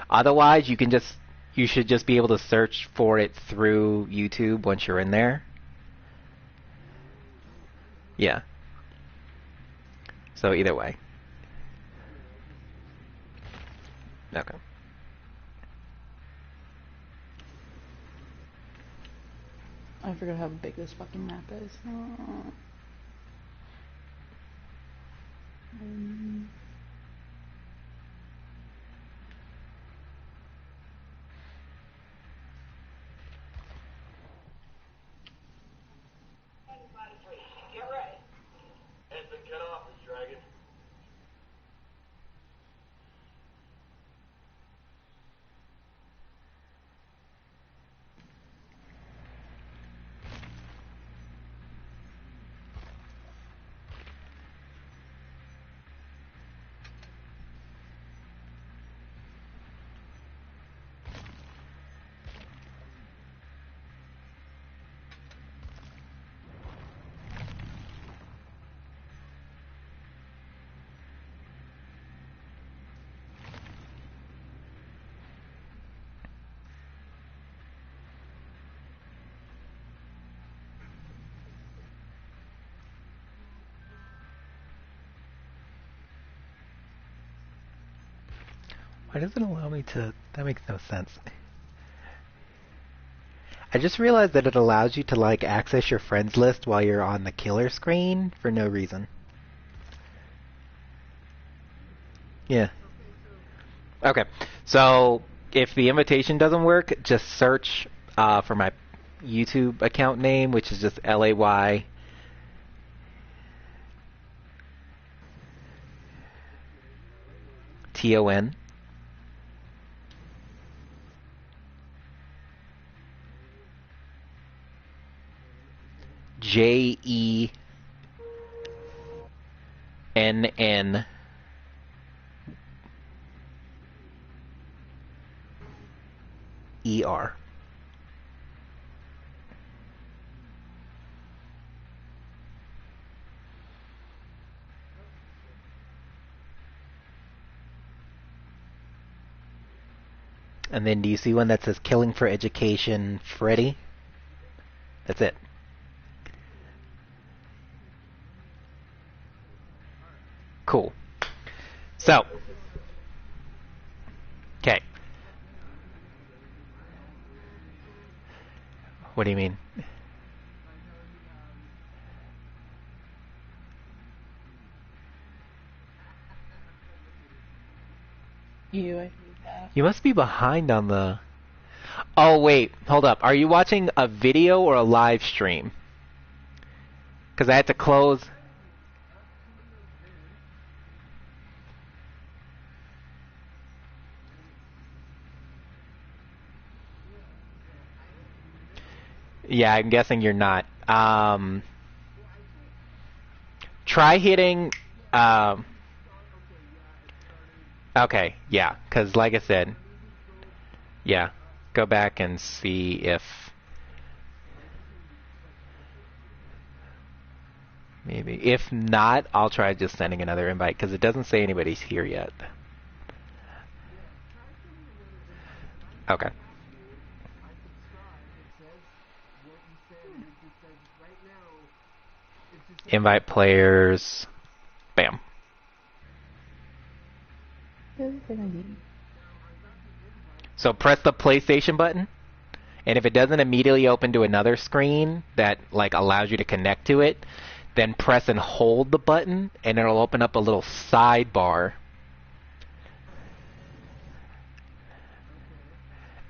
Otherwise, you should just be able to search for it through YouTube once you're in there. Yeah. So either way. Okay. I forgot how big this fucking map is. Get ready. Has been cut off, this dragon. Why does it allow me to... That makes no sense. I just realized that it allows you to, like, access your friends list while you're on the killer screen for no reason. Yeah. Okay. So, if the invitation doesn't work, just search for my YouTube account name, which is just LAY. TON. JENN ER. And then do you see one that says Killing for Education Freddy? That's it. Cool. So, okay. What do you mean? You must be behind on the... Oh, wait. Hold up. Are you watching a video or a live stream? Because I had to close... Yeah, I'm guessing you're not. Try hitting... Okay, yeah. Because like I said... Yeah. Go back and see if... Maybe. If not, I'll try just sending another invite, because it doesn't say anybody's here yet. Okay. Invite players. Bam. So press the PlayStation button, and if it doesn't immediately open to another screen that like allows you to connect to it, then press and hold the button, and it'll open up a little sidebar.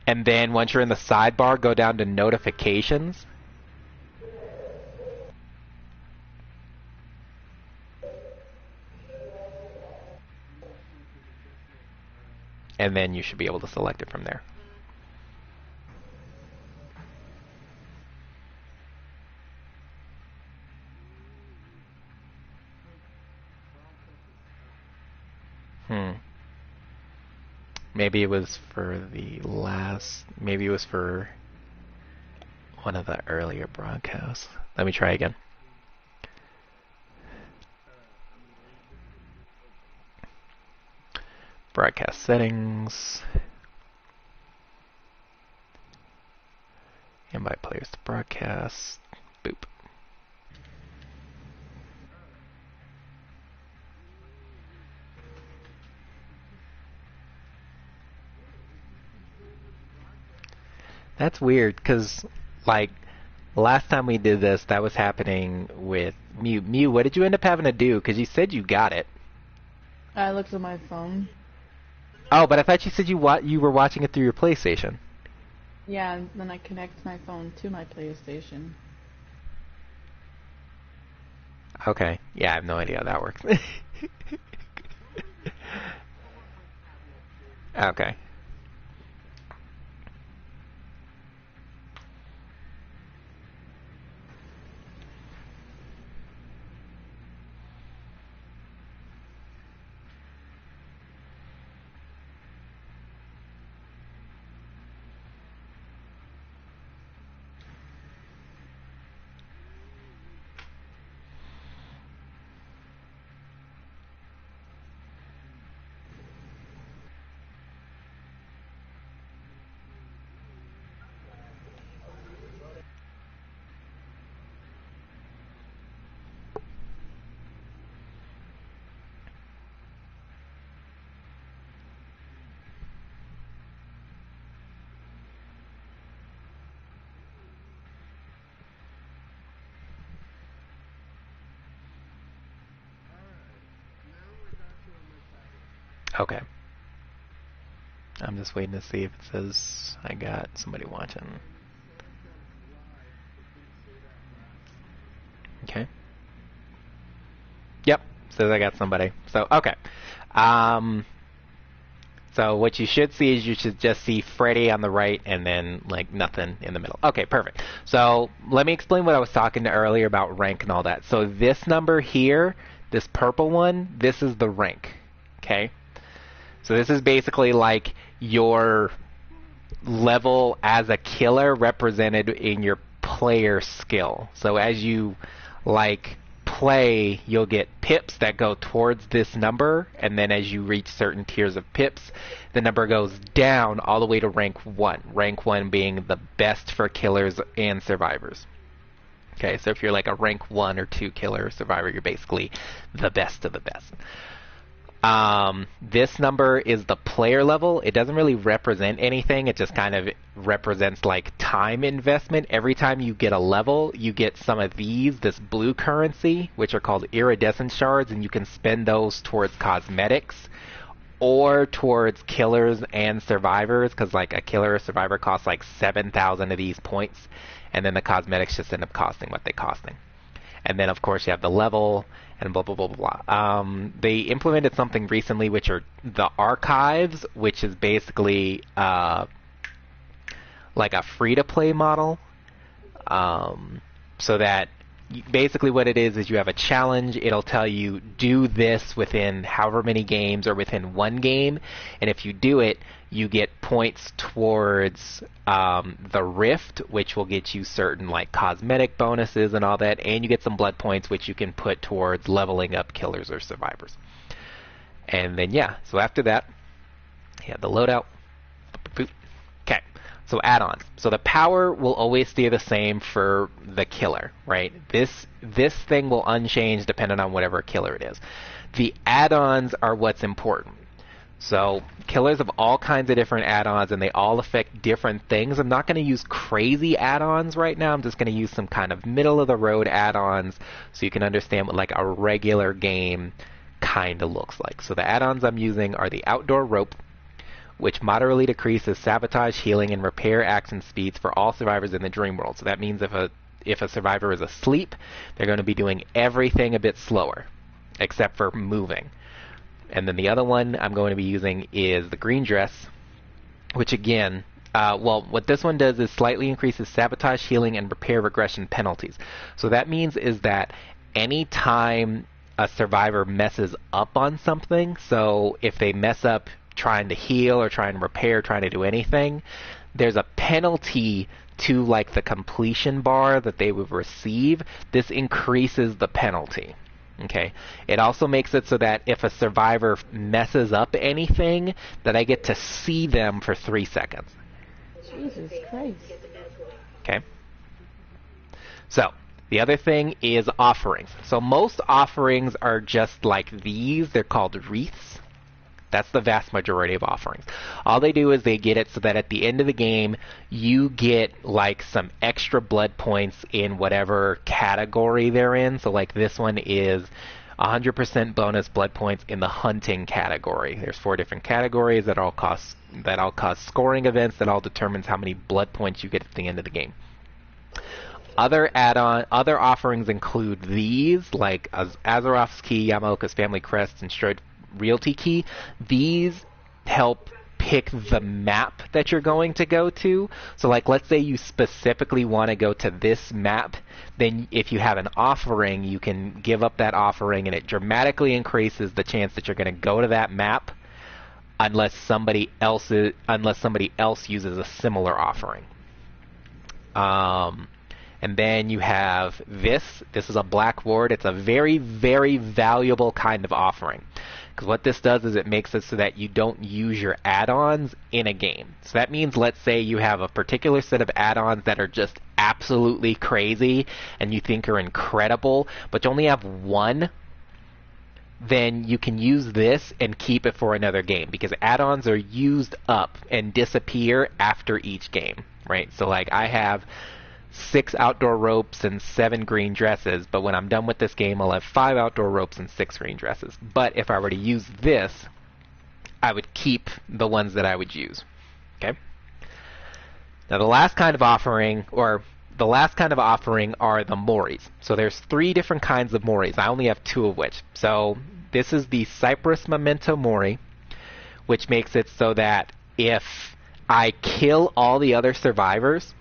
And then once you're in the sidebar, go down to notifications. And then you should be able to select it from there. Maybe it was for the last... Maybe it was for one of the earlier broadcasts. Let me try again. Broadcast settings. Invite players to broadcast. Boop. That's weird, because, like, last time we did this, that was happening with Mew. Mew, what did you end up having to do? Because you said you got it. I looked at my phone. Oh, but I thought you said you were watching it through your PlayStation. Yeah, and then I connect my phone to my PlayStation. Okay. Yeah, I have no idea how that works. Okay. Okay. I'm just waiting to see if it says I got somebody watching. Okay. Yep, says I got somebody. So, okay. So what you should see is you should just see Freddy on the right and then, like, nothing in the middle. Okay, perfect. So let me explain what I was talking to earlier about rank and all that. So this number here, this purple one, this is the rank. Okay? So this is basically like your level as a killer represented in your player skill. So as you like play, you'll get pips that go towards this number, and then as you reach certain tiers of pips, the number goes down all the way to rank 1. Rank 1 being the best for killers and survivors. Okay, so if you're like a rank 1 or 2 killer or survivor, you're basically the best of the best. This number is the player level. It doesn't really represent anything. It just kind of represents like time investment. Every time you get a level, you get some of these, this blue currency, which are called iridescent shards, and you can spend those towards cosmetics or towards killers and survivors, because like a killer or survivor costs like 7,000 of these points, and then the cosmetics just end up costing what they costing. And then, of course, you have the level and blah, blah, blah, blah, blah. They implemented something recently, which are the archives, which is basically like a free-to-play model. So that basically what it is you have a challenge. It'll tell you, do this within however many games or within one game. And if you do it, you get points towards the Rift, which will get you certain like cosmetic bonuses and all that, and you get some blood points, which you can put towards leveling up killers or survivors. And then yeah, so after that, you have the loadout. Okay, so add-ons. So the power will always stay the same for the killer, right? This thing will unchanged depending on whatever killer it is. The add-ons are what's important. So killers have all kinds of different add-ons, and they all affect different things. I'm not going to use crazy add-ons right now. I'm just going to use some kind of middle-of-the-road add-ons so you can understand what like a regular game kind of looks like. So the add-ons I'm using are the Outdoor Rope, which moderately decreases sabotage, healing, and repair action speeds for all survivors in the dream world. So that means if a survivor is asleep, they're going to be doing everything a bit slower, except for moving. And then the other one I'm going to be using is the green dress, which again, what this one does is slightly increases sabotage, healing, and repair regression penalties. So that means is that any time a survivor messes up on something, so if they mess up trying to heal or trying to repair, trying to do anything, there's a penalty to like the completion bar that they would receive. This increases the penalty. Okay. It also makes it so that if a survivor messes up anything, that I get to see them for 3 seconds. Jesus Christ. Okay? So, the other thing is offerings. So most offerings are just like these. They're called wreaths. That's the vast majority of offerings. All they do is they get it so that at the end of the game, you get like some extra blood points in whatever category they're in. So like this one is 100% bonus blood points in the hunting category. There's 4 different categories that all cause scoring events that all determines how many blood points you get at the end of the game. Other offerings include these, like Azeroth's Key, Yamaoka's Family Crest, and Strode Realty Key. These help pick the map that you're going to go to. So like let's say you specifically want to go to this map, then if you have an offering, you can give up that offering and it dramatically increases the chance that you're going to go to that map unless somebody else uses a similar offering. And then you have this. This is a black ward. It's a very, very valuable kind of offering. Because what this does is it makes it so that you don't use your add-ons in a game. So that means, let's say you have a particular set of add-ons that are just absolutely crazy and you think are incredible, but you only have one, then you can use this and keep it for another game. Because add-ons are used up and disappear after each game, right? So like I have 6 outdoor ropes and 7 green dresses, but when I'm done with this game, I'll have 5 outdoor ropes and 6 green dresses. But if I were to use this, I would keep the ones that I would use. Okay? Now the last kind of offering are the Moris. So there's 3 different kinds of Moris. I only have 2 of which. So this is the Cypress Memento Mori, which makes it so that if I kill all the other survivors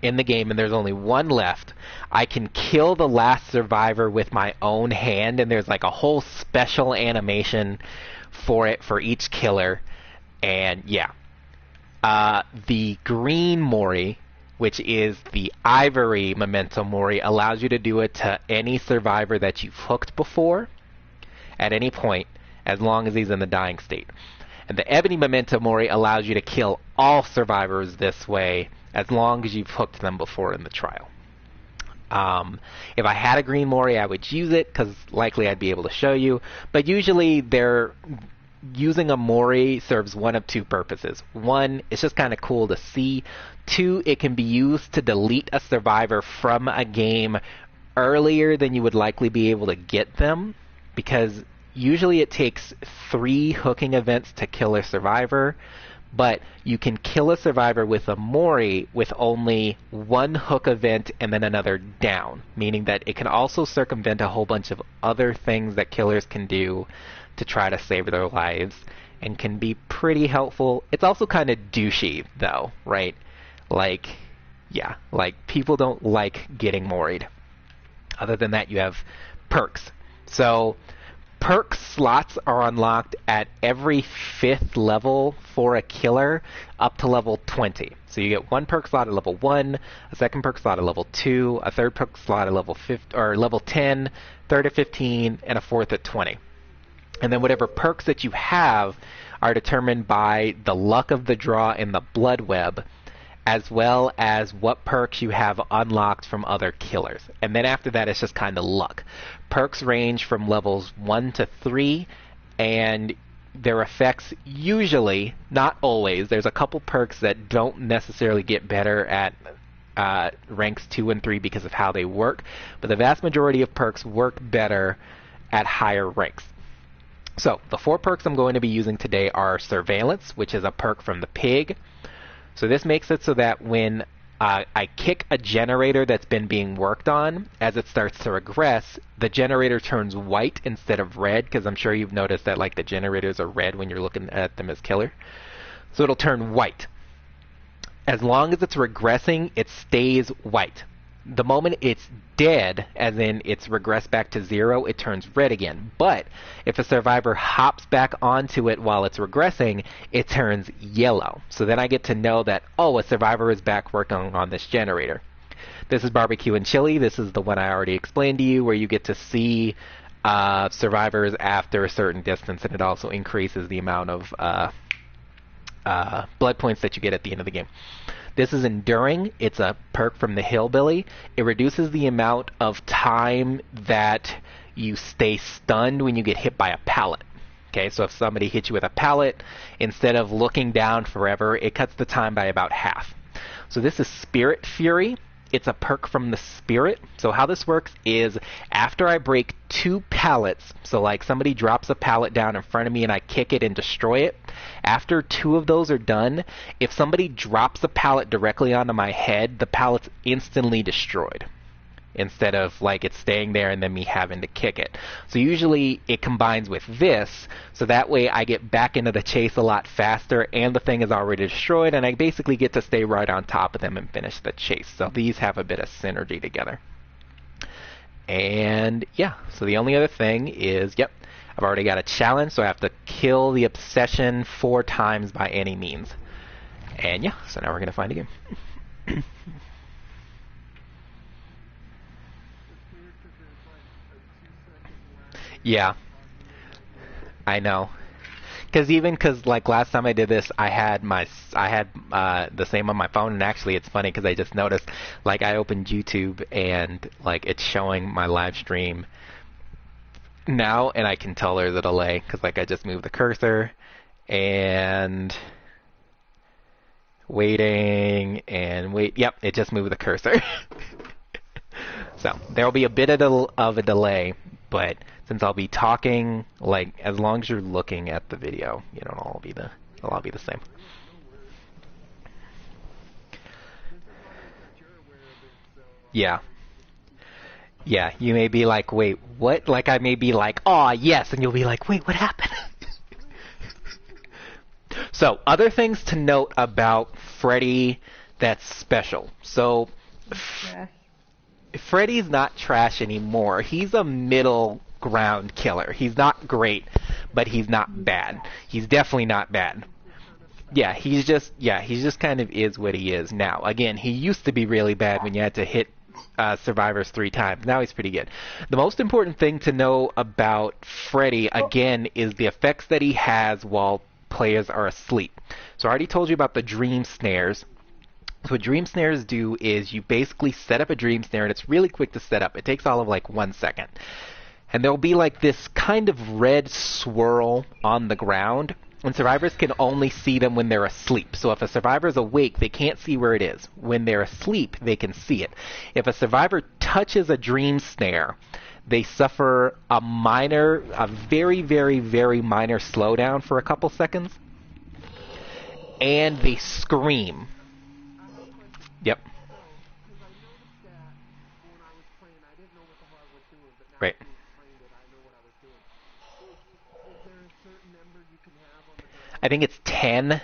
in the game and there's only one left, I can kill the last survivor with my own hand, and there's like a whole special animation for it for each killer. And yeah, the green Mori, which is the Ivory Memento Mori, allows you to do it to any survivor that you've hooked before at any point, as long as he's in the dying state. And the Ebony Memento Mori allows you to kill all survivors this way, as long as you've hooked them before in the trial. If I had a green Mori, I would use it, because likely I'd be able to show you. But usually using a Mori serves one of 2 purposes. 1, it's just kind of cool to see. 2, it can be used to delete a survivor from a game earlier than you would likely be able to get them, because usually it takes 3 hooking events to kill a survivor. But you can kill a survivor with a Mori with only 1 hook event and then another down, meaning that it can also circumvent a whole bunch of other things that killers can do to try to save their lives, and can be pretty helpful. It's also kind of douchey, though, right? Like, yeah, like people don't like getting Mori'd. Other than that, you have perks. So perk slots are unlocked at every 5th level for a killer up to level 20. So you get 1 perk slot at level 1, a 2nd perk slot at level 2, a 3rd perk slot at level 10, 3rd at 15, and a 4th at 20. And then whatever perks that you have are determined by the luck of the draw in the blood web, as well as what perks you have unlocked from other killers. And then after that, it's just kind of luck. Perks range from levels 1 to 3, and their effects usually, not always, there's a couple perks that don't necessarily get better at ranks 2 and 3 because of how they work, but the vast majority of perks work better at higher ranks. So, the 4 perks I'm going to be using today are Surveillance, which is a perk from the pig. So this makes it so that when I kick a generator that's been being worked on, as it starts to regress, the generator turns white instead of red, because I'm sure you've noticed that like the generators are red when you're looking at them as killer. So it'll turn white. As long as it's regressing, it stays white. The moment it's dead, as in it's regressed back to 0, it turns red again. But if a survivor hops back onto it while it's regressing, it turns yellow. So then I get to know that, oh, a survivor is back working on this generator. This is Barbecue and Chili. This is the one I already explained to you, where you get to see survivors after a certain distance, and it also increases the amount of blood points that you get at the end of the game. This is enduring. It's a perk from the hillbilly. It reduces the amount of time that you stay stunned when you get hit by a pallet. Okay, so if somebody hits you with a pallet, instead of looking down forever, it cuts the time by about half. So this is Spirit Fury. It's a perk from the Spirit. So how this works is after I break 2 pallets, so like somebody drops a pallet down in front of me and I kick it and destroy it, after 2 of those are done, if somebody drops a pallet directly onto my head, the pallet's instantly destroyed, instead of like it staying there and then me having to kick it. So usually it combines with this, so that way I get back into the chase a lot faster and the thing is already destroyed and I basically get to stay right on top of them and finish the chase. So these have a bit of synergy together. And yeah, so the only other thing is, yep, I've already got a challenge, so I have to kill the obsession 4 times by any means. And yeah, so now we're going to find a game. Yeah, I know. Because like last time I did this, I had the same on my phone, and actually it's funny because I just noticed, like I opened YouTube and like it's showing my live stream now, and I can tell there's a delay because like I just moved the cursor and waiting and wait. Yep, it just moved the cursor. So there will be a bit of a delay, but since I'll be talking, like as long as you're looking at the video, you know, it'll all be the same. Yeah. Yeah, you may be like, wait, what? Like I may be like, oh yes, and you'll be like, wait, what happened? So, other things to note about Freddy that's special. So, Freddy's not trash anymore. He's a middle ground killer. He's not great, but he's not bad. He's definitely not bad. Yeah, he's just kind of is what he is now. Again, he used to be really bad when you had to hit survivors 3 times. Now he's pretty good. The most important thing to know about Freddy, again, is the effects that he has while players are asleep. So I already told you about the dream snares. So what dream snares do is you basically set up a dream snare, and it's really quick to set up. It takes all of like 1 second. And there'll be like this kind of red swirl on the ground, and survivors can only see them when they're asleep. So if a survivor's awake, they can't see where it is. When they're asleep, they can see it. If a survivor touches a dream snare, they suffer a very, very, very minor slowdown for a couple seconds, and they scream. Yep. Right. I think it's 10.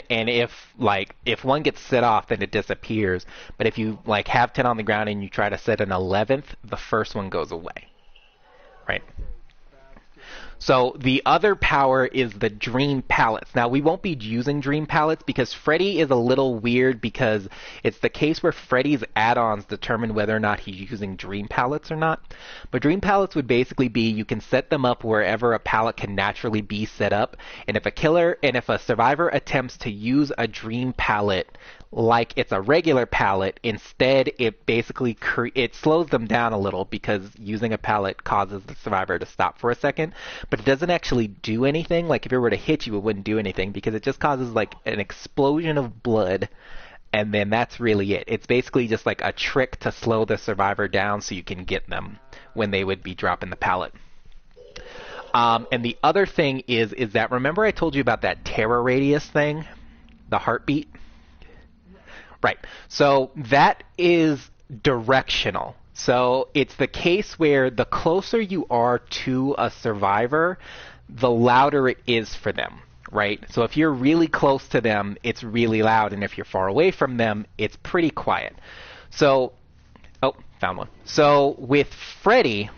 And if one gets set off, then it disappears. But if you like have 10 on the ground and you try to set an 11th, the first one goes away. Right. So the other power is the dream pallets. Now we won't be using dream pallets because Freddy is a little weird because it's the case where Freddy's add-ons determine whether or not he's using dream pallets or not. But dream pallets would basically be you can set them up wherever a pallet can naturally be set up, and if a survivor attempts to use a dream pallet like it's a regular pallet, instead it basically it slows them down a little because using a pallet causes the survivor to stop for a second, but it doesn't actually do anything. Like if it were to hit you, it wouldn't do anything because it just causes like an explosion of blood, and then that's really it. It's basically just like a trick to slow the survivor down so you can get them when they would be dropping the pallet. And the other thing is that, remember I told you about that terror radius thing? The heartbeat? Right. So that is directional. So it's the case where the closer you are to a survivor, the louder it is for them, right? So if you're really close to them, it's really loud, and if you're far away from them, it's pretty quiet. So, oh, found one. So with Freddy,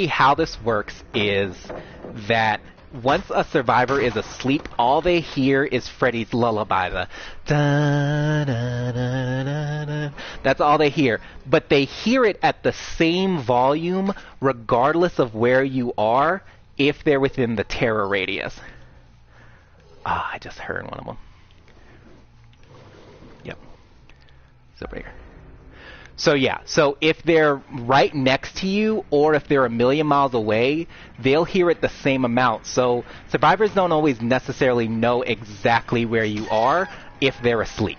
how this works is that once a survivor is asleep, all they hear is Freddy's lullaby, the da da da da da. That's all they hear. But they hear it at the same volume regardless of where you are if they're within the terror radius. Ah, I just heard one of them. Yep. So right here. So yeah, so if they're right next to you or if they're a million miles away, they'll hear it the same amount. So survivors don't always necessarily know exactly where you are if they're asleep.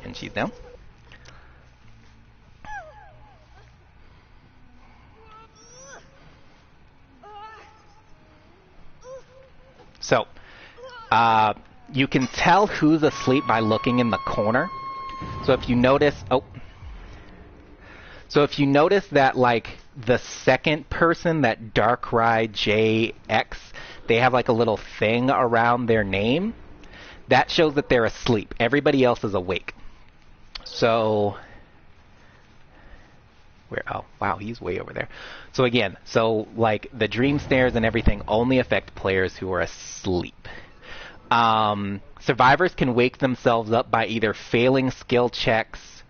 And she's down. So, you can tell who's asleep by looking in the corner. So if you notice, that like the second person, that Darkrai JX, they have like a little thing around their name. That shows that they're asleep. Everybody else is awake. So, where? Oh, wow, he's way over there. So again, like the dream snares and everything only affect players who are asleep. Survivors can wake themselves up by either failing skill checks,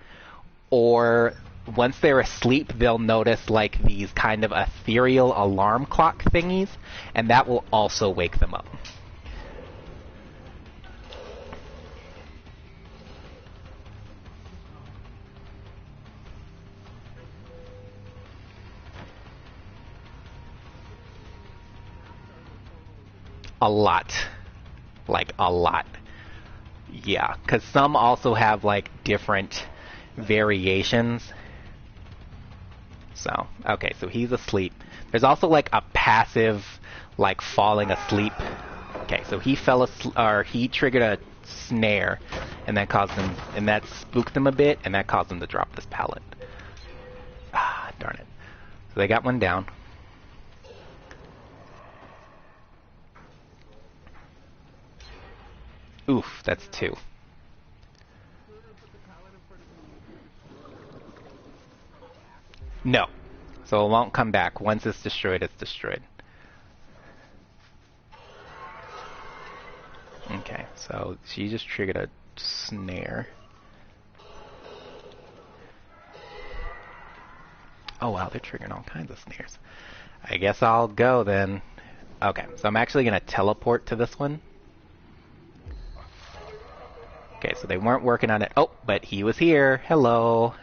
or once they're asleep, they'll notice like these kind of ethereal alarm clock thingies, and that will also wake them up. A lot. Like, a lot. Yeah, because some also have, like, different variations. So, okay, so he's asleep. There's also, like, a passive, like, falling asleep. Okay, so he fell asleep, or he triggered a snare, and that caused him, and that spooked him a bit, and that caused him to drop this pallet. Ah, darn it. So they got one down. Oof, that's 2. No. So it won't come back. Once it's destroyed, it's destroyed. Okay, so she just triggered a snare. Oh wow, they're triggering all kinds of snares. I guess I'll go then. Okay, so I'm actually going to teleport to this one. Okay, so they weren't working on it. Oh, but he was here. Hello.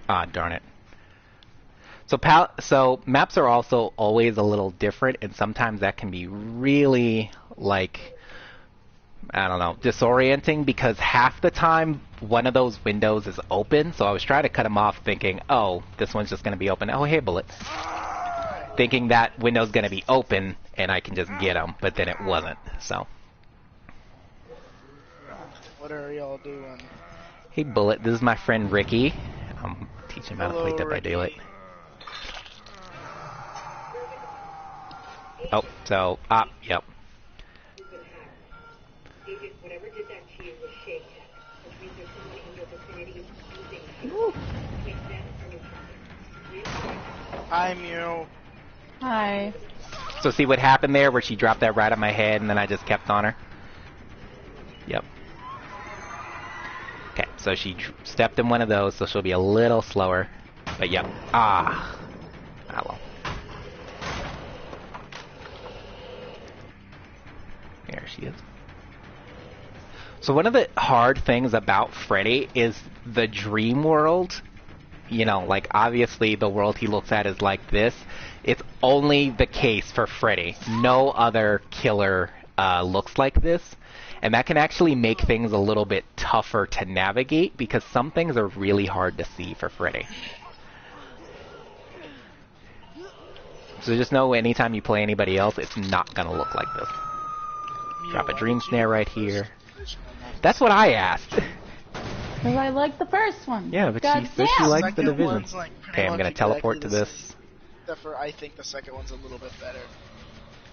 Ah, darn it. So maps are also always a little different, and sometimes that can be really, like, I don't know, disorienting, because half the time one of those windows is open, so I was trying to cut him off thinking, oh, this one's just going to be open. Oh, hey, Bullet. Thinking that window's going to be open and I can just get him, but then it wasn't, so. What are y'all doing? Hey, Bullet, this is my friend Ricky. I'm teaching him how to play Dead by Daylight. Oh, so, yep. Hi, Mew. Hi. So see what happened there, where she dropped that right on my head and then I just kept on her? Yep. Okay, so she stepped in one of those, so she'll be a little slower. But yep. Ah, well. There she is. So one of the hard things about Freddy is the dream world. You know, like, obviously the world he looks at is like this. It's only the case for Freddy. No other killer looks like this. And that can actually make things a little bit tougher to navigate, because some things are really hard to see for Freddy. So just know anytime you play anybody else, it's not going to look like this. Drop a dream snare right here. That's what I asked. Because I like the first one. Yeah, but God she said she damn. likes the Second division. one's, like, pretty Okay, I'm much going to teleport to exactly this. Except for I think the second one's a little bit better.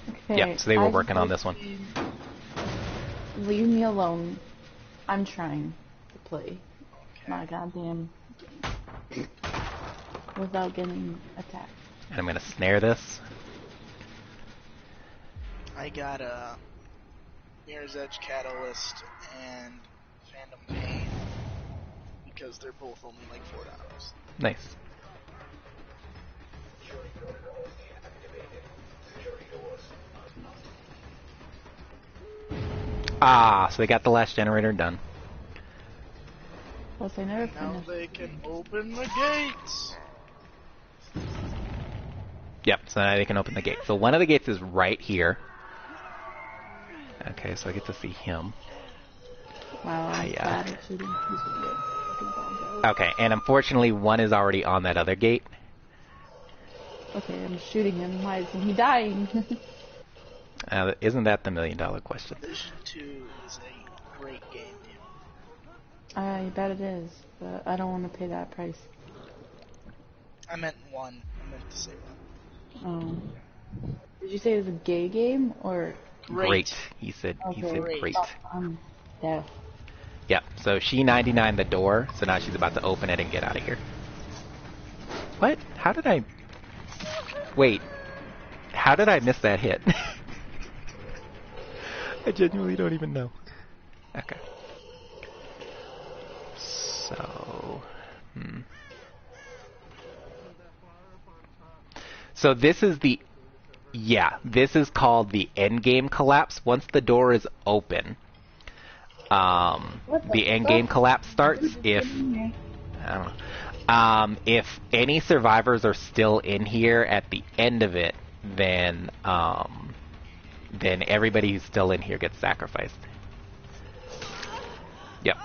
Okay, Yeah, so they were working on this one. Leave me alone. I'm trying to play my goddamn game without getting attacked. And I'm gonna snare this. I got a Mirror's Edge Catalyst and Phantom Pain because they're both only like $4. Nice. Ah, so they got the last generator done. Plus, I never Now finished. they can open the gates. Yep, so now they can open the gate. So one of the gates is right here. Okay, so I get to see him. Wow, I'm Hiya. bad at shooting. He's gonna get fucking bombed out. Okay, and unfortunately one is already on that other gate. Okay, I'm shooting him. Why isn't he dying? Isn't that the $1 million question? Division 2 is a great game. I bet it is, but I don't want to pay that price. I meant 1. I meant to say 1. Did you say it was a gay game or? Great. He said Okay, great. I'm deaf. Yep, so she 99 the door, so now she's about to open it and get out of here. What? How did I... Wait. How did I miss that hit? I genuinely don't even know. Okay. So... So this is the... Yeah, this is called the endgame collapse. Once the door is open, the endgame collapse starts if... I don't know. If any survivors are still in here at the end of it, then everybody who's still in here gets sacrificed. Yep.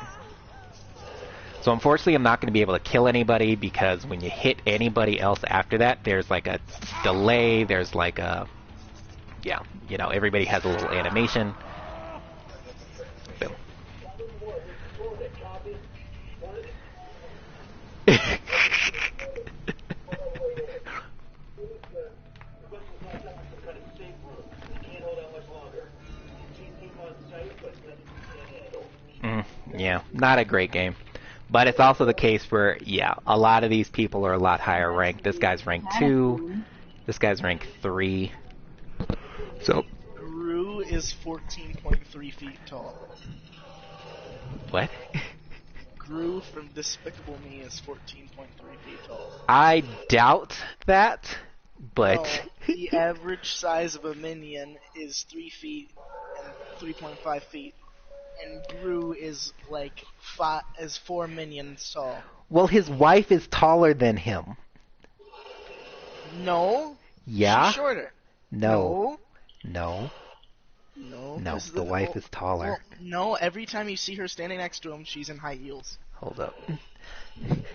So unfortunately, I'm not going to be able to kill anybody because when you hit anybody else after that, there's like a delay. There's like a, yeah, you know, everybody has a little animation. Boom. Yeah, not a great game. But it's also the case where, yeah, a lot of these people are a lot higher ranked. This guy's rank 2. This guy's rank 3. So... Gru is 14.3 feet tall. What? Gru from Despicable Me is 14.3 feet tall. I doubt that, but... No, the average size of a minion is 3 feet and 3.5 feet. And Gru is like 4 minions tall. Well, his wife is taller than him. No. Yeah? She's shorter. No. No, the wife is taller. Well, no, every time you see her standing next to him, she's in high heels. Hold up.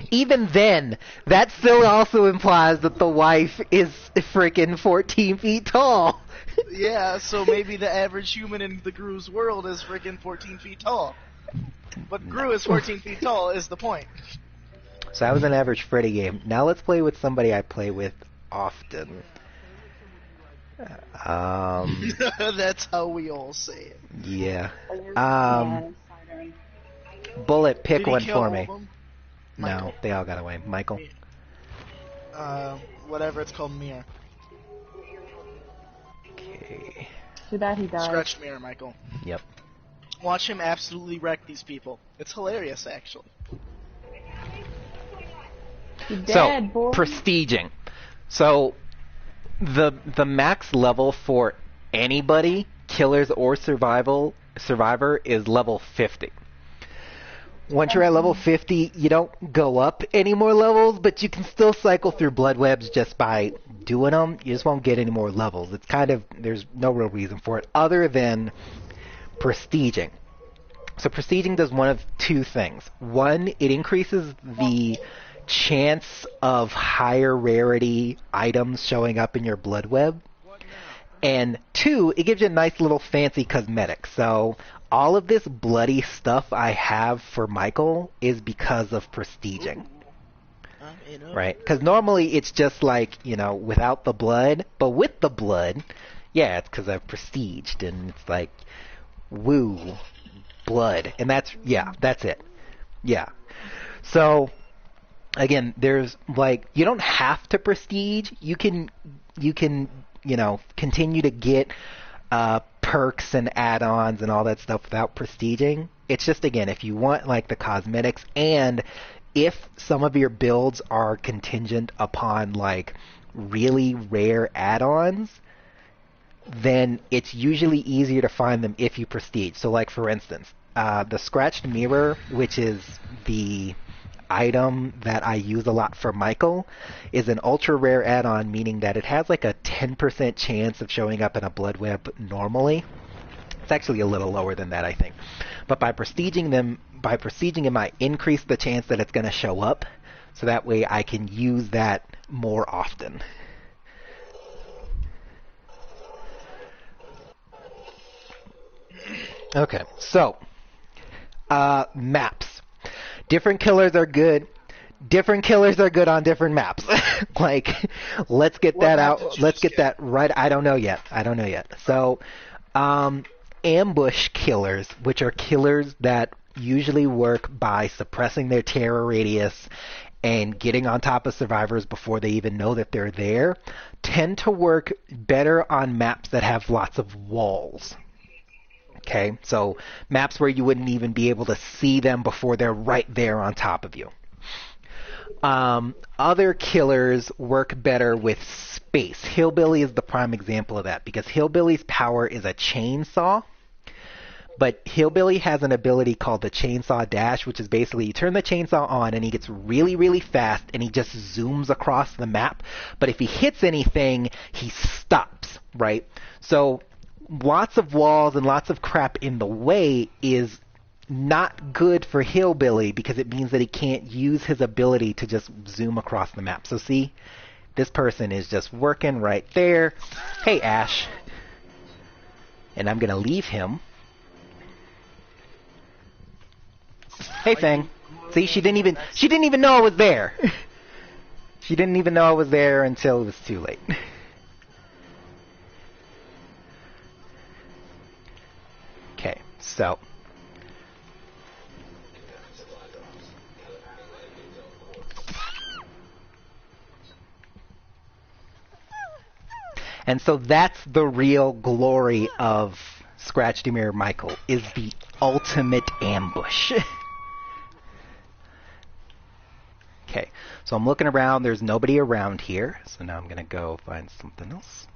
Even then, that still also implies that the wife is freaking 14 feet tall. Yeah, so maybe the average human in the Gru's world is freaking 14 feet tall. But Gru is 14 feet tall is the point. So that was an average Freddy game. Now let's play with somebody I play with often. That's how we all say it. Yeah. Bullet, pick Did he one kill for all me. of them? No, Michael. they all got away. Michael? Whatever it's called, mirror. Okay. Too bad he died. Scratched mirror, Michael. Yep. Watch him absolutely wreck these people. It's hilarious, actually. You're So, dead, boy. prestiging. So, the max level for anybody, killers or survivor, is level 50. Once you're at level 50, you don't go up any more levels, but you can still cycle through blood webs just by doing them. You just won't get any more levels. It's kind of, there's no real reason for it other than prestiging. So prestiging does one of two things. One, it increases the chance of higher rarity items showing up in your blood web. And two, it gives you a nice little fancy cosmetic. So all of this bloody stuff I have for Michael is because of prestiging. Right? Because normally it's just like, you know, without the blood. But with the blood, yeah, it's because I've prestiged. And it's like, woo, blood. And that's, yeah, that's it. Yeah. So again, there's like you don't have to prestige. You can continue to get perks and add-ons and all that stuff without prestiging. It's just, again, if you want like the cosmetics, and if some of your builds are contingent upon like really rare add-ons, then it's usually easier to find them if you prestige. So like, for instance, the scratched mirror, which is the item that I use a lot for Michael, is an ultra rare add-on, meaning that it has like a 10% chance of showing up in a blood web normally. It's actually a little lower than that, I think. But by prestiging them, I increase the chance that it's going to show up, so that way I can use that more often. Okay, so maps. Different killers are good. Different killers are good on different maps. Like, let's get that out. Let's get that right. I don't know yet. So, ambush killers, which are killers that usually work by suppressing their terror radius and getting on top of survivors before they even know that they're there, tend to work better on maps that have lots of walls. Okay, so maps where you wouldn't even be able to see them before they're right there on top of you. Other killers work better with space. Hillbilly is the prime example of that, because Hillbilly's power is a chainsaw, but Hillbilly has an ability called the chainsaw dash, which is basically you turn the chainsaw on and he gets really, really fast and he just zooms across the map. But if he hits anything, he stops, right? So lots of walls and lots of crap in the way is not good for Hillbilly, because it means that he can't use his ability to just zoom across the map. So see, this person is just working right there. Hey, Ash. And I'm going to leave him. Hey, Fang. See, she didn't even know I was there. She didn't even know I was there until it was too late. Okay, so and so that's the real glory of Scratch the Mirror Michael, is the ultimate ambush. Okay, so I'm looking around. There's nobody around here, so now I'm going to go find something else.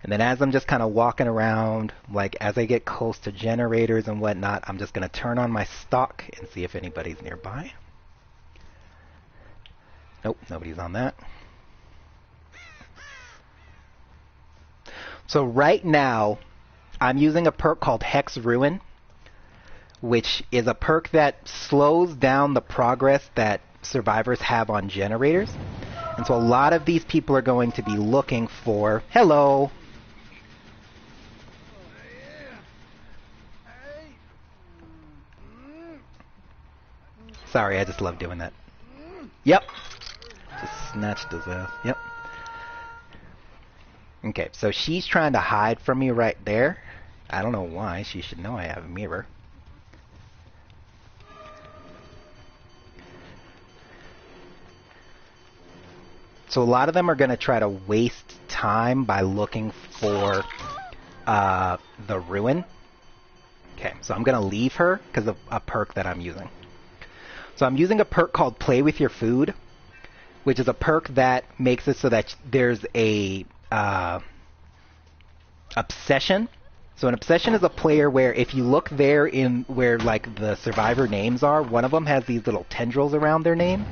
And then as I'm just kind of walking around, like as I get close to generators and whatnot, I'm just going to turn on my stock and see if anybody's nearby. Nope, nobody's on that. So right now, I'm using a perk called Hex Ruin, which is a perk that slows down the progress that survivors have on generators. And so a lot of these people are going to be looking for... Hello! Sorry, I just love doing that. Yep. Just snatched his ass. Yep. Okay, so she's trying to hide from me right there. I don't know why. She should know I have a mirror. So a lot of them are going to try to waste time by looking for the ruin. Okay, so I'm going to leave her because of a perk that I'm using. So I'm using a perk called Play With Your Food, which is a perk that makes it so that there's a obsession. So an obsession is a player where if you look there in where like the survivor names are, one of them has these little tendrils around their name.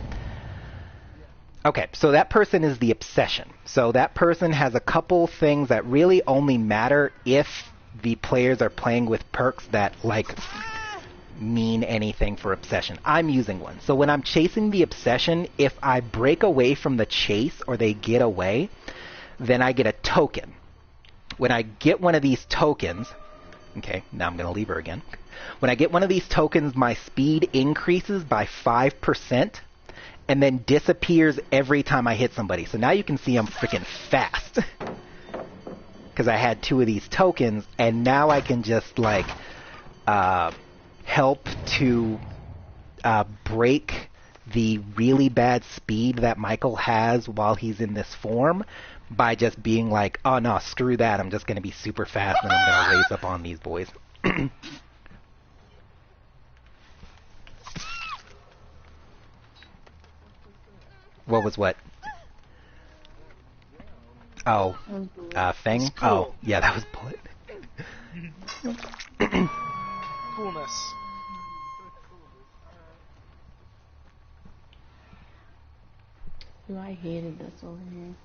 Okay, so that person is the obsession. So that person has a couple things that really only matter if the players are playing with perks that like mean anything for obsession. I'm using one. So when I'm chasing the obsession, if I break away from the chase or they get away, then I get a token. When I get one of these tokens, okay, now I'm going to leave her again. When I get one of these tokens, my speed increases by 5% and then disappears every time I hit somebody. So now you can see I'm freaking fast because I had two of these tokens, and now I can just like help to break the really bad speed that Michael has while he's in this form by just being like, oh no, screw that, I'm just going to be super fast and I'm going to race up on these boys. What was what? Oh, thing? It's cool. Oh, yeah, that was bullet. Coolness. Ooh, I hated this over here.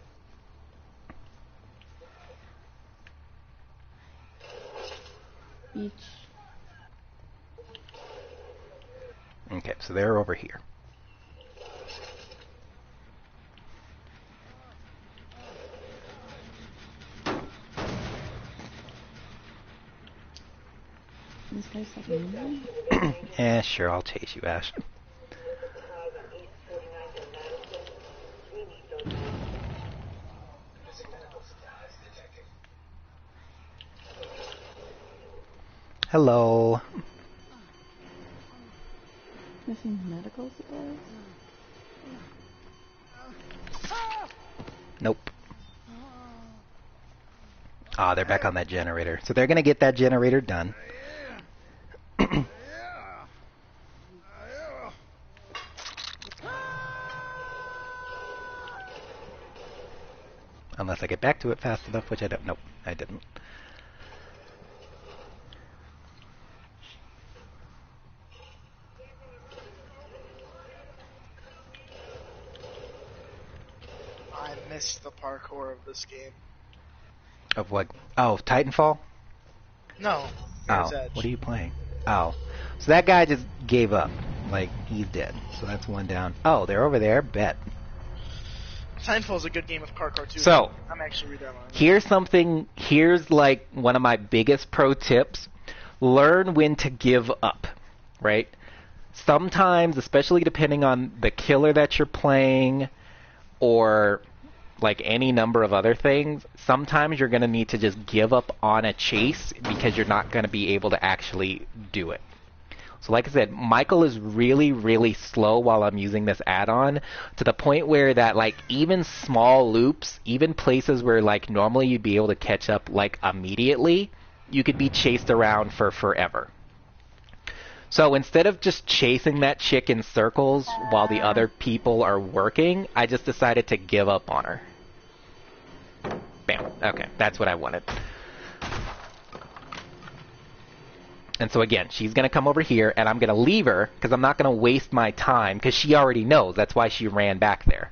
Beach. Okay, so they're over here. This guy's like moving? Yeah, sure, I'll chase you, Ash. Hello. Missing medical supplies? Nope. Ah, they're back on that generator. So they're going to get that generator done. Unless I get back to it fast enough, which I don't. Nope, I didn't. I miss the parkour of this game. Of what? Oh, Titanfall? No. Oh, Mirror's Edge. what are you playing? Oh. So that guy just gave up. Like, he's dead. So that's one down. Oh, they're over there. Bet. Titanfall's a good game of parkour too. So, I'm actually redownloading it. Here's like one of my biggest pro tips. Learn when to give up, right? Sometimes, especially depending on the killer that you're playing or like any number of other things, sometimes you're going to need to just give up on a chase because you're not going to be able to actually do it. So like I said, Michael is really, really slow while I'm using this add-on to the point where that like even small loops, even places where like normally you'd be able to catch up like immediately, you could be chased around for forever. So instead of just chasing that chick in circles while the other people are working, I just decided to give up on her. Bam. Okay, that's what I wanted. And so again, she's going to come over here, and I'm going to leave her, because I'm not going to waste my time, because she already knows. That's why she ran back there.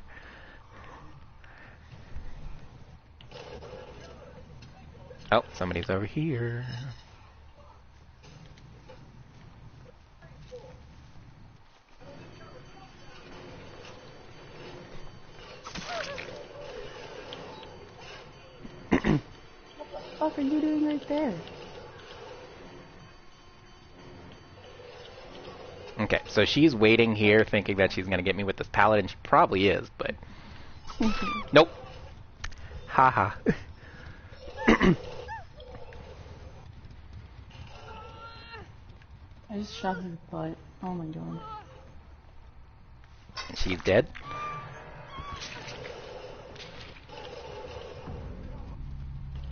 Oh, somebody's over here. What the fuck are you doing right there? Okay, so she's waiting here thinking that she's going to get me with this pallet, and she probably is, but... Nope. Haha. I just shot her butt. Oh my god. She's dead?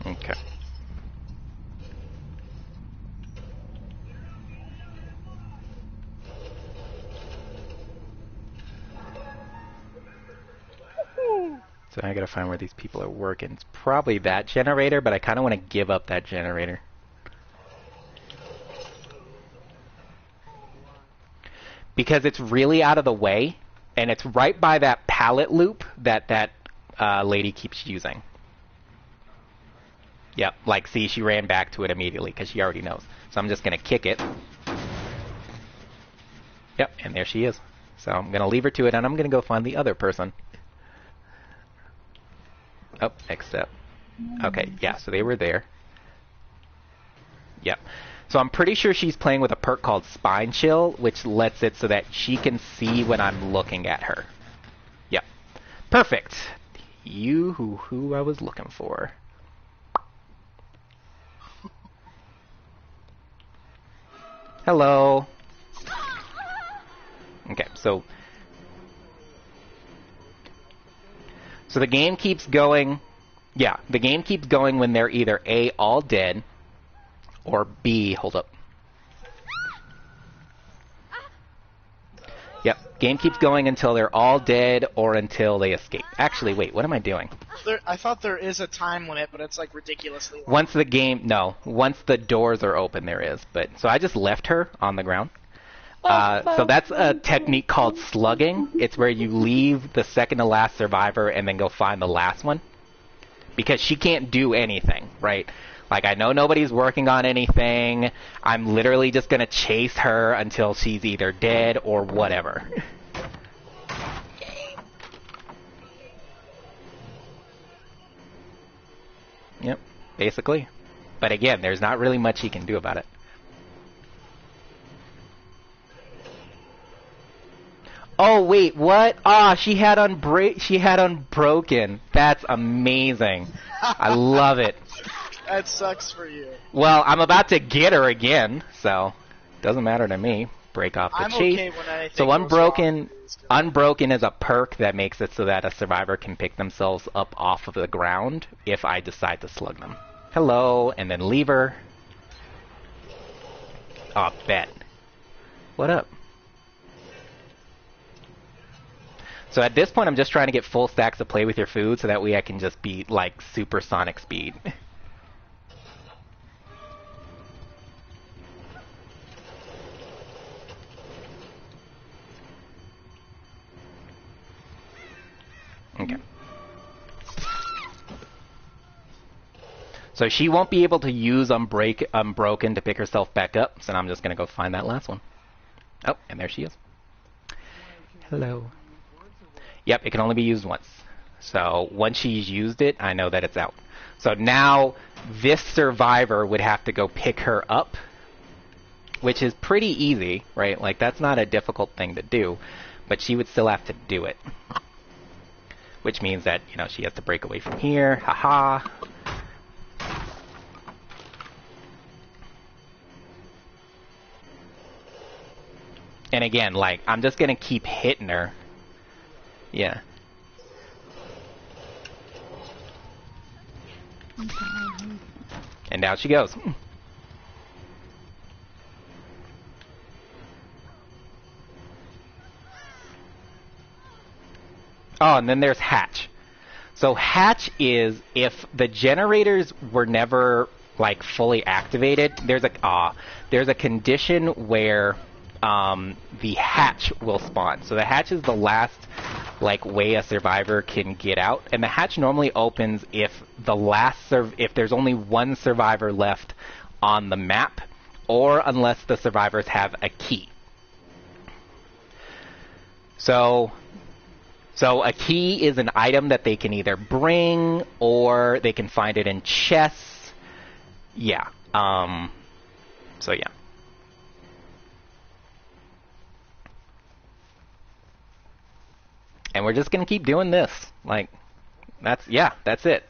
Okay. So I gotta find where these people are working. It's probably that generator, but I kind of want to give up that generator. Because it's really out of the way, and it's right by that pallet loop that lady keeps using. Yep, like see, she ran back to it immediately because she already knows. So I'm just gonna kick it. Yep, and there she is. So I'm gonna leave her to it, and I'm gonna go find the other person. Oh, next step. Okay, yeah, so they were there. Yep. So I'm pretty sure she's playing with a perk called Spine Chill, which lets it so that she can see when I'm looking at her. Yep. Perfect. You who I was looking for. Hello. Okay, so So the game keeps going. Yeah, the game keeps going when they're either A, all dead, or B, hold up. Yep, game keeps going until they're all dead or until they escape. Actually, wait, what am I doing? I thought there is a time limit, but it's like ridiculously long. Once the doors are open, there is. But so I just left her on the ground. So that's a technique called slugging. It's where you leave the second to last survivor and then go find the last one. Because she can't do anything, right? Like, I know nobody's working on anything. I'm literally just gonna chase her until she's either dead or whatever. Yep, basically. But again, there's not really much he can do about it. Oh wait, what? Ah, she had unbroken. That's amazing. I love it. That sucks for you. Well, I'm about to get her again, so doesn't matter to me. Break off the I'm chase. okay when anything So goes unbroken wrong. unbroken is a perk that makes it so that a survivor can pick themselves up off of the ground if I decide to slug them. Hello, and then leave her. Oh, bet. What up? So at this point, I'm just trying to get full stacks to play with your food so that way I can just be like supersonic speed. Okay. So she won't be able to use Unbroken to pick herself back up, so now I'm just going to go find that last one. Oh, and there she is. Hello. Yep, it can only be used once. So once she's used it, I know that it's out. So now this survivor would have to go pick her up, which is pretty easy, right? Like, that's not a difficult thing to do, but she would still have to do it. Which means that, you know, she has to break away from here. Haha. And again, like, I'm just gonna keep hitting her. Yeah. And down she goes. Oh, and then there's hatch. So hatch is if the generators were never like fully activated. There's a condition where the hatch will spawn. So the hatch is the last like way a survivor can get out, and the hatch normally opens if if there's only one survivor left on the map, or unless the survivors have a key. So a key is an item that they can either bring or they can find it in chests. Yeah. So yeah. And we're just going to keep doing this. Like, that's it.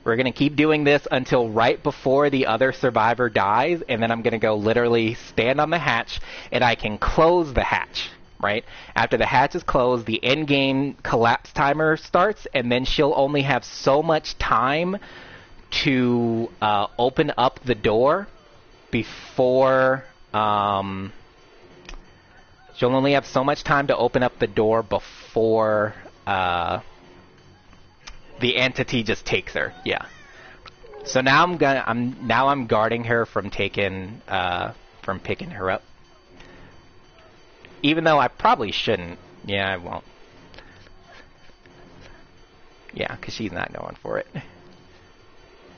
We're going to keep doing this until right before the other survivor dies, and then I'm going to go literally stand on the hatch, and I can close the hatch, right? After the hatch is closed, the end game collapse timer starts, and then she'll only have so much time to open up the door before... She'll only have so much time to open up the door before the entity just takes her. Yeah. So now I'm guarding her from picking her up. Even though I probably shouldn't. Yeah, I won't. Yeah, because she's not going for it.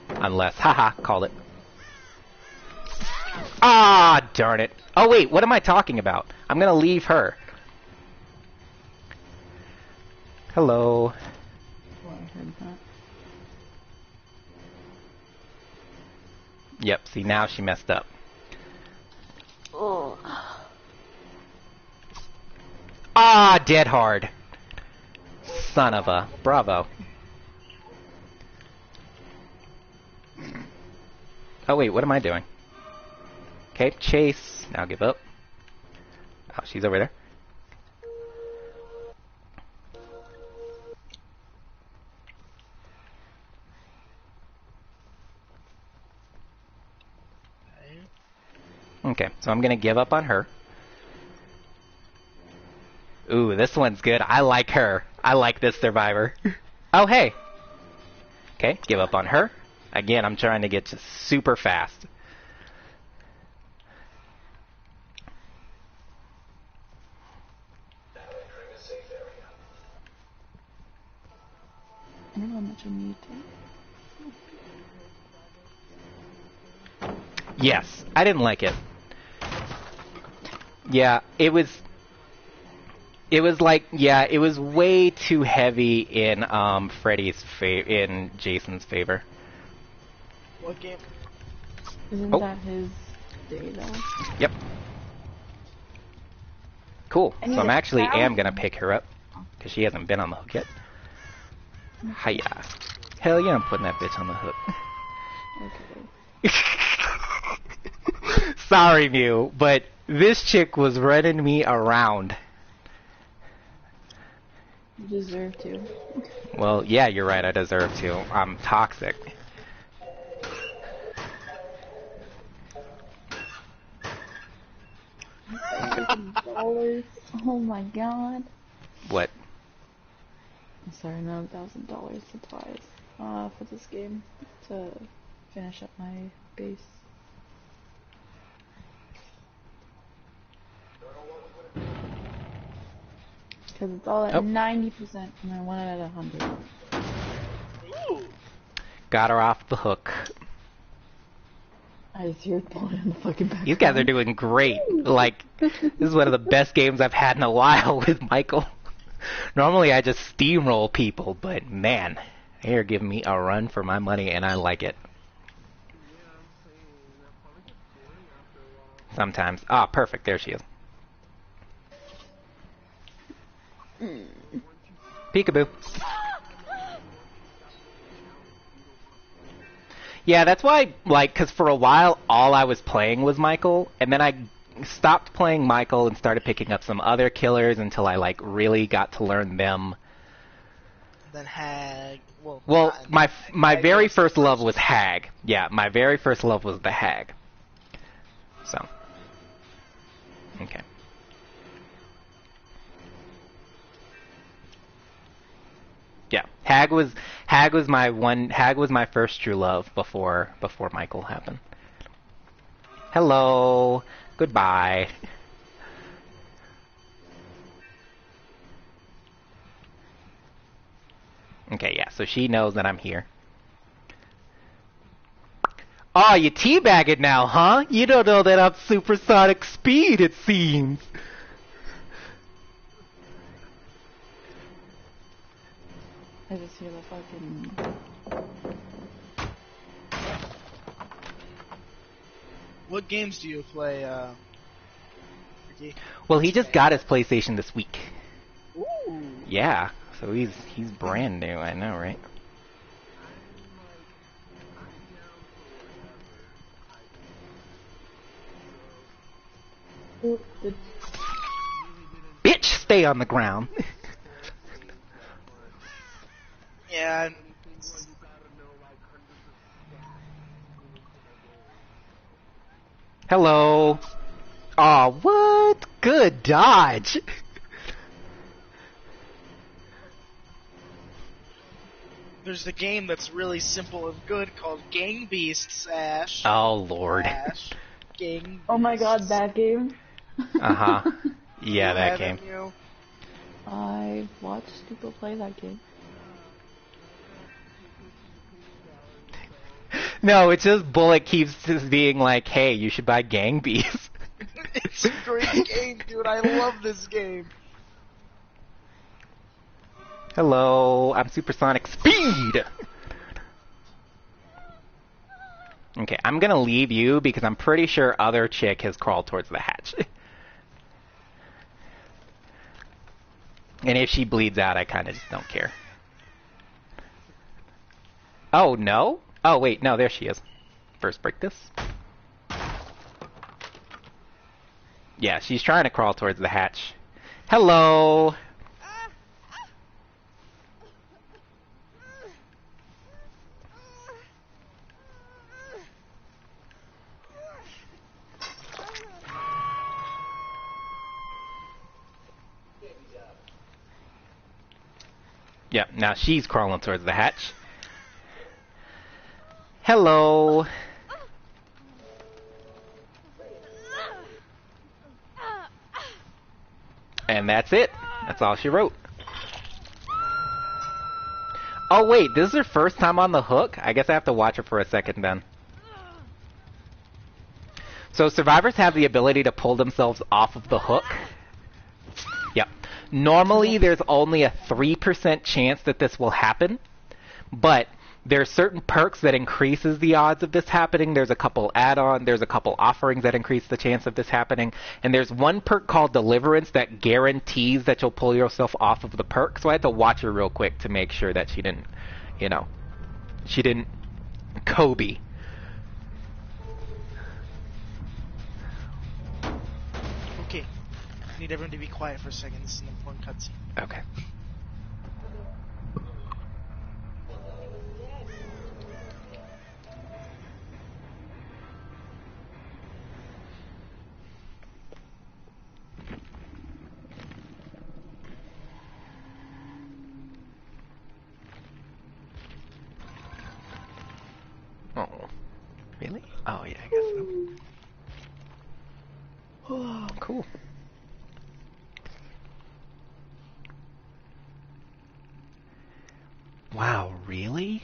Unless, haha, called it. Ah, darn it. Oh, wait, what am I talking about? I'm going to leave her. Hello. Oh, I heard that. Yep, see, now she messed up. Oh. Ah, dead hard. Son of a... Bravo. Oh, wait, what am I doing? Okay, chase. Now give up. Oh, she's over there. Okay, so I'm gonna give up on her. Ooh, this one's good. I like her. I like this survivor. Oh, hey. Okay, give up on her. Again, I'm trying to get just super fast. Anyone that you need to. Yes, I didn't like it. Yeah, it was like, yeah, it was way too heavy in in Jason's favor. What game? Isn't that his day though? Yep. Cool. I So need I'm a actually crown. gonna pick her up because she hasn't been on the hook yet. Hiya. Hell yeah, I'm putting that bitch on the hook. Okay. Sorry, Mew, but this chick was running me around. You deserve to. Well, yeah, you're right. I deserve to. I'm toxic. $1,000. Oh my god. What? I'm sorry, no, $1,000 supplies for this game to finish up my base. Because it's all at 90% and I want it at 100. Ooh. Got her off the hook. I just hear it pulling in the fucking background. You guys are doing great. Like, this is one of the best games I've had in a while with Michael. Normally I just steamroll people, but man, they're giving me a run for my money and I like it. Sometimes. Ah, perfect. There she is. Peekaboo. Yeah, that's why, like, because for a while, all I was playing was Michael, and then I stopped playing Michael and started picking up some other killers until I, like, really got to learn them. Then Hag. Well, my Hag very was first love was Hag. Yeah, my very first love was the Hag. So. Okay. Yeah, Hag was my first true love before Michael happened. Hello. Goodbye. Okay, yeah, so she knows that I'm here. Oh, you teabagging now, huh? You don't know that I'm supersonic speed, it seems. I just hear the fucking... What games do you play, Ricky? Well, he just got his PlayStation this week. Ooh. Yeah, so he's brand new, I know, right? Bitch, stay on the ground. Yeah. Hello. Aw, what? Good dodge. There's a game that's really simple and good called Gang Beasts, Ash. Oh, Lord. Ash. Gang Beasts. Oh my god, that game? Uh-huh. Yeah, You that haven't, game. you? I've watched people play that game. No, it's just Bullet keeps just being like, hey, you should buy Gang Beasts. It's a great game, dude. I love this game. Hello, I'm supersonic speed! Okay, I'm gonna leave you because I'm pretty sure other chick has crawled towards the hatch. And if she bleeds out, I kinda just don't care. Oh, no? Oh, wait, no, there she is. First break this. Yeah, she's trying to crawl towards the hatch. Hello! Yep, now she's crawling towards the hatch. Hello. And that's it. That's all she wrote. Oh wait, this is her first time on the hook? I guess I have to watch her for a second then. So survivors have the ability to pull themselves off of the hook. Yep. Normally there's only a 3% chance that this will happen, but there are certain perks that increases the odds of this happening. There's a couple add-on, there's a couple offerings that increase the chance of this happening, and there's one perk called Deliverance that guarantees that you'll pull yourself off of the perk. So I had to watch her real quick to make sure that she didn't, she didn't Kobe. Okay. I need everyone to be quiet for a second. This is an important cutscene. Okay. Oh, really? Oh, yeah, I guess so. Oh, cool. Wow, really?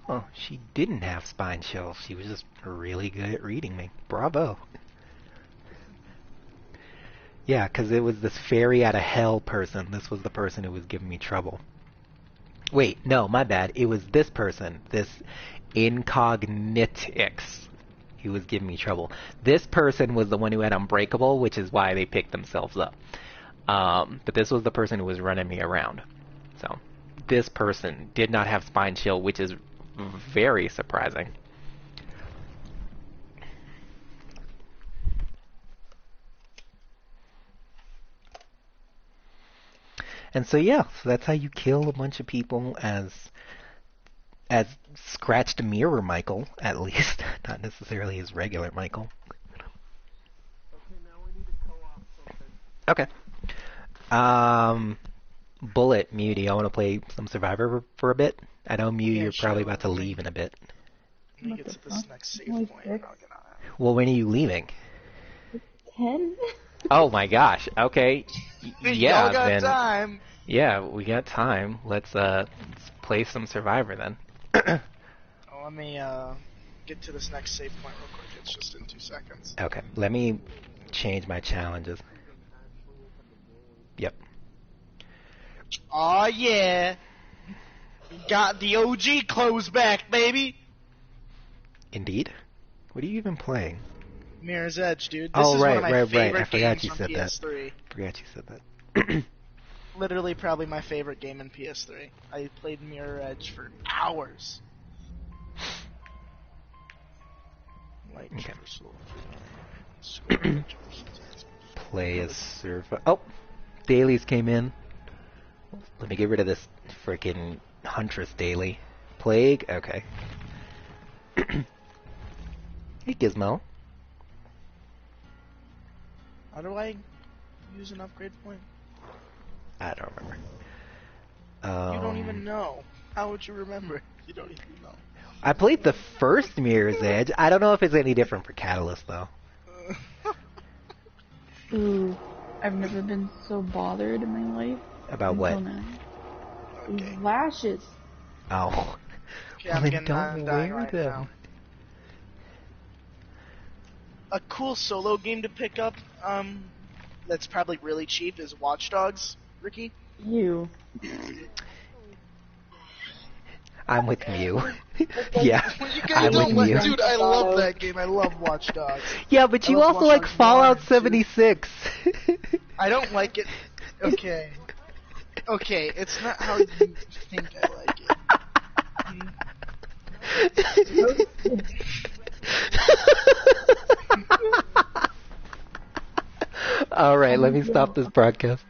Oh, she didn't have spine chills. She was just really good at reading me. Bravo. Yeah, because it was this fairy out of hell person. This was the person who was giving me trouble. Wait, no, my bad. It was this person, this Incognitix, who was giving me trouble. This person was the one who had Unbreakable, which is why they picked themselves up. But this was the person who was running me around. So, this person did not have Spine Chill, which is very surprising. And so yeah, so that's how you kill a bunch of people as Scratched Mirror Michael, at least. Not necessarily as regular Michael. Okay, now we need to co-op something. Okay. Bullet, Mew, do you want to play some Survivor for a bit? I know, Mew, Yeah, you're sure. probably about to leave in a bit. Let me What get the to this fuck? next save Only point and six? I'll get on it. Well, when are you leaving? 10? Oh my gosh. Okay. Yeah, Y'all got then. time. Yeah, we got time. Let's play some Survivor then. Oh, let me get to this next save point real quick. It's just in 2 seconds. Okay, let me change my challenges. Yep. Aw, yeah. Got the OG clothes back, baby. Indeed. What are you even playing? Mirror's Edge, dude. This Oh, is right, one of my right. favorite I forgot games you from said that. PS3. Forgot you said that. Literally, probably my favorite game in PS3. I played Mirror Edge for hours. Like, Okay. Score. Play as Survivor. Oh, dailies came in. Let me get rid of this freaking Huntress daily. Plague. Okay. Hey, Gizmo. How do I use an upgrade point? I don't remember. You don't even know. How would you remember? You don't even know. I played the first Mirror's Edge. I don't know if it's any different for Catalyst, though. Ooh, I've never been so bothered in my life. About what? until now. Okay. These lashes. Oh. Okay, Well, I'm then getting don't dying wear right them. now. A cool solo game to pick up, that's probably really cheap is Watch Dogs, Ricky. You. I'm with Mew. Yeah, You guys I'm with don't like, Mew. dude, I love that game. I love Watch Dogs. Yeah, but I you love also Watch like Dogs Fallout 1 and 2. 76. I don't like it. Okay. Okay, it's not how you think I like it. All right, let me stop this broadcast.